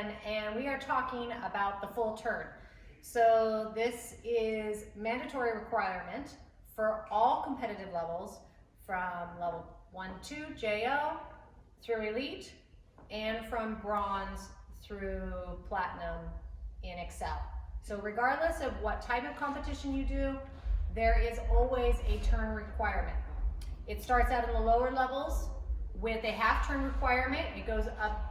again, and we are talking about the full turn. So this is mandatory requirement for all competitive levels from level 1, 2, JO through elite, and from bronze through platinum in Excel. So regardless of what type of competition you do, there is always a turn requirement. It starts out in the lower levels with a half turn requirement. It goes up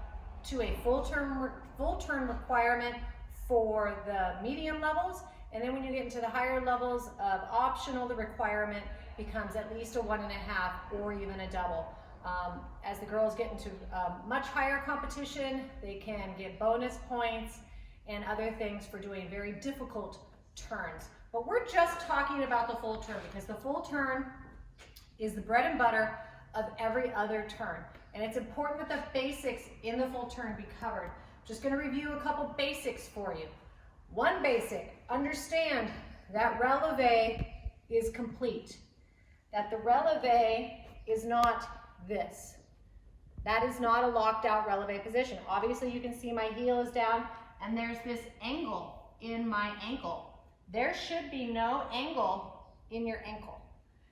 to a full turn requirement for the medium levels. And then when you get into the higher levels of optional, the requirement becomes at least a 1.5 or even a double. As the girls get into much higher competition, they can get bonus points and other things for doing very difficult turns. But we're just talking about the full turn because the full turn is the bread and butter of every other turn. And it's important that the basics in the full turn be covered. Just going to review a couple basics for you. One basic, understand that releve is complete. That the releve is not this. That is not a locked out releve position. Obviously you can see my heel is down and there's this angle in my ankle. There should be no angle in your ankle.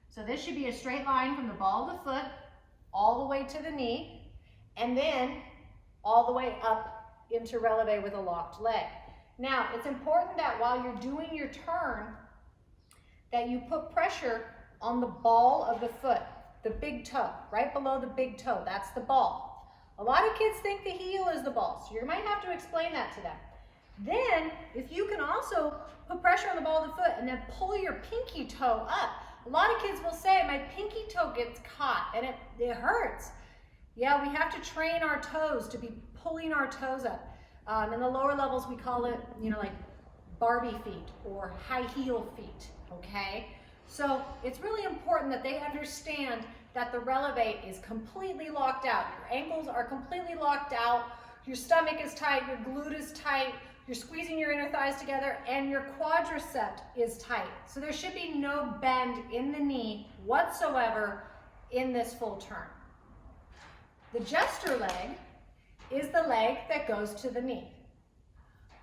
So this should be a straight line from the ball of the foot all the way to the knee, and then all the way up into releve with a locked leg. Now, it's important that while you're doing your turn, that you put pressure on the ball of the foot, the big toe, right below the big toe. That's the ball. A lot of kids think the heel is the ball, so you might have to explain that to them. Then, if you can also put pressure on the ball of the foot and then pull your pinky toe up. A lot of kids will say, my pinky toe gets caught and it hurts. Yeah, we have to train our toes to be pulling our toes up. In the lower levels, we call it, like Barbie feet or high heel feet, okay? So it's really important that they understand that the releve is completely locked out. Your ankles are completely locked out. Your stomach is tight, your glute is tight, you're squeezing your inner thighs together, and your quadricep is tight. So there should be no bend in the knee whatsoever in this full turn. The gesture leg is the leg that goes to the knee.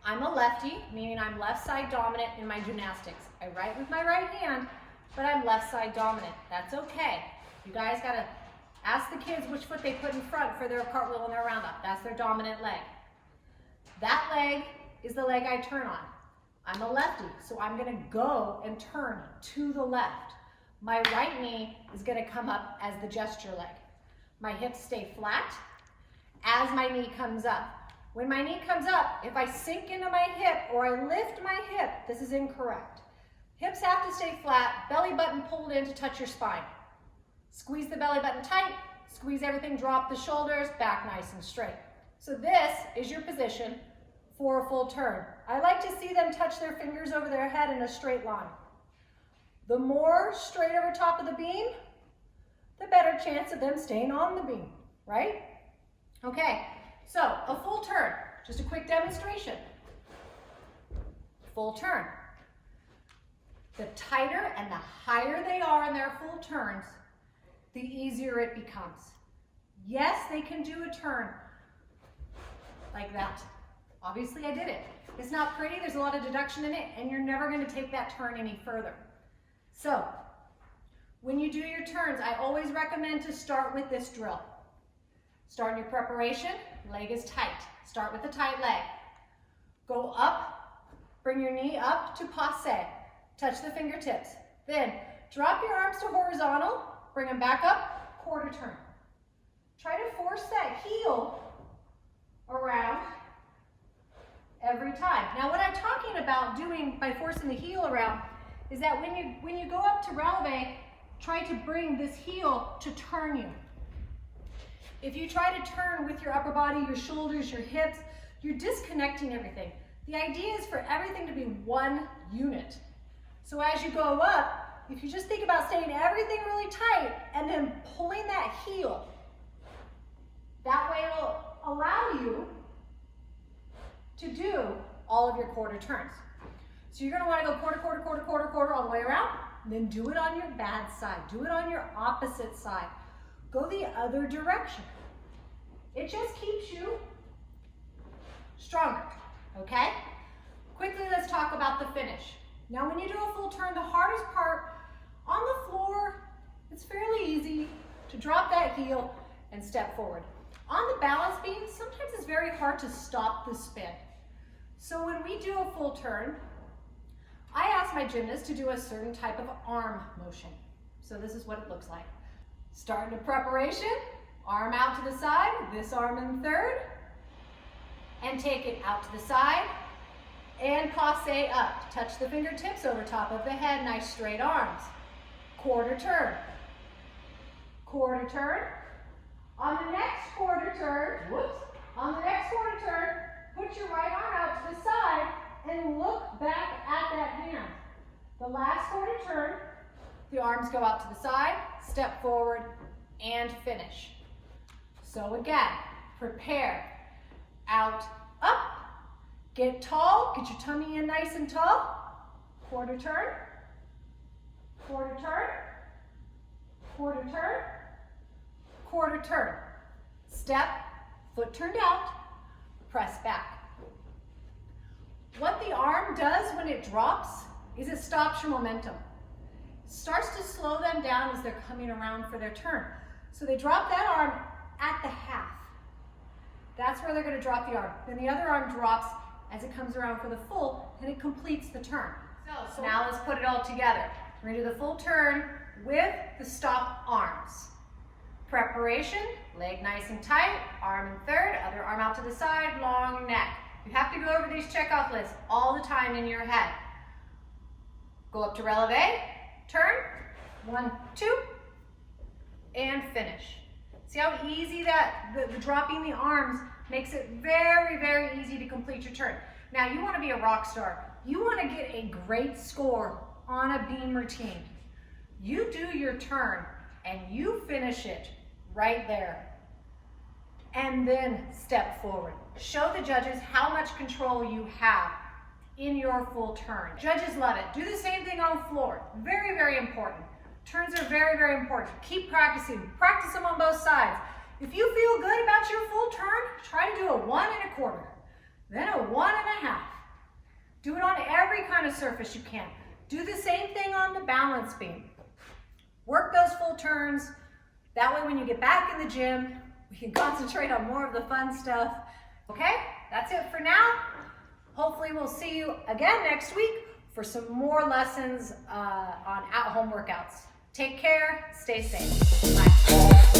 I'm a lefty, meaning I'm left side dominant in my gymnastics. I write with my right hand, but I'm left side dominant. That's okay. You guys gotta ask the kids which foot they put in front for their cartwheel and their roundup. That's their dominant leg. That leg is the leg I turn on. I'm a lefty, so I'm gonna go and turn to the left. My right knee is gonna come up as the gesture leg. My hips stay flat as my knee comes up. When my knee comes up, if I sink into my hip or I lift my hip, this is incorrect. Hips have to stay flat, belly button pulled in to touch your spine. Squeeze the belly button tight, squeeze everything, drop the shoulders, back nice and straight. So this is your position for a full turn. I like to see them touch their fingers over their head in a straight line. The more straight over top of the beam, the better chance of them staying on the beam, right? Okay, so a full turn, just a quick demonstration. Full turn. The tighter and the higher they are in their full turns, the easier it becomes. Yes, they can do a turn like that. Obviously, I did it. It's not pretty, there's a lot of deduction in it, and you're never gonna take that turn any further. So, when you do your turns, I always recommend to start with this drill. Start in your preparation, leg is tight. Start with the tight leg. Go up, bring your knee up to passe. Touch the fingertips. Then, drop your arms to horizontal, bring them back up, quarter turn. Try to force that heel around every time. Now what I'm talking about doing by forcing the heel around is that when you go up to releve, try to bring this heel to turn you. If you try to turn with your upper body, your shoulders, your hips, you're disconnecting everything. The idea is for everything to be one unit. So as you go up, if you just think about staying everything really tight and then pulling that heel, that way it'll allow you to do all of your quarter turns. So you're gonna wanna go quarter, quarter, quarter, quarter, quarter all the way around, and then do it on your bad side. Do it on your opposite side. Go the other direction. It just keeps you stronger, okay? Quickly, let's talk about the finish. Now, when you do a full turn, the hardest part on the floor, it's fairly easy to drop that heel and step forward. On the balance beam, sometimes it's very hard to stop the spin. So when we do a full turn, I ask my gymnast to do a certain type of arm motion. So this is what it looks like. Start into preparation, arm out to the side, this arm in third, and take it out to the side, and passe up. Touch the fingertips over top of the head, nice straight arms. Quarter turn. Quarter turn. On the next quarter turn, put your right arm out to the side and look back at that hand. The last quarter turn, the arms go out to the side, step forward, and finish. So again, prepare. Out, up, get tall, get your tummy in nice and tall. Quarter turn, quarter turn, quarter turn, quarter turn. Step, foot turned out, press back. What the arm does when it drops is it stops your momentum. It starts to slow them down as they're coming around for their turn. So they drop that arm at the half. That's where they're going to drop the arm. Then the other arm drops as it comes around for the full, and it completes the turn. So now let's put it all together. We're going to do the full turn with the stop arms. Preparation, leg nice and tight, arm in third, other arm out to the side, long neck. You have to go over these checkoff lists all the time in your head. Go up to releve, turn, 1, 2, and finish. See how easy that, the dropping the arms makes it very, very easy to complete your turn. Now you want to be a rock star. You want to get a great score on a beam routine. You do your turn and you finish it right there. And then step forward. Show the judges how much control you have in your full turn. Judges love it. Do the same thing on floor. Very, very important. Turns are very, very important. Keep practicing. Practice them on both sides. If you feel good about your full turn, try to do a 1 1/4, then a 1 1/2. Do it on every kind of surface you can. Do the same thing on the balance beam. Work those full turns. That way when you get back in the gym, we can concentrate on more of the fun stuff. Okay, that's it for now. Hopefully we'll see you again next week for some more lessons on at-home workouts. Take care, stay safe. Bye.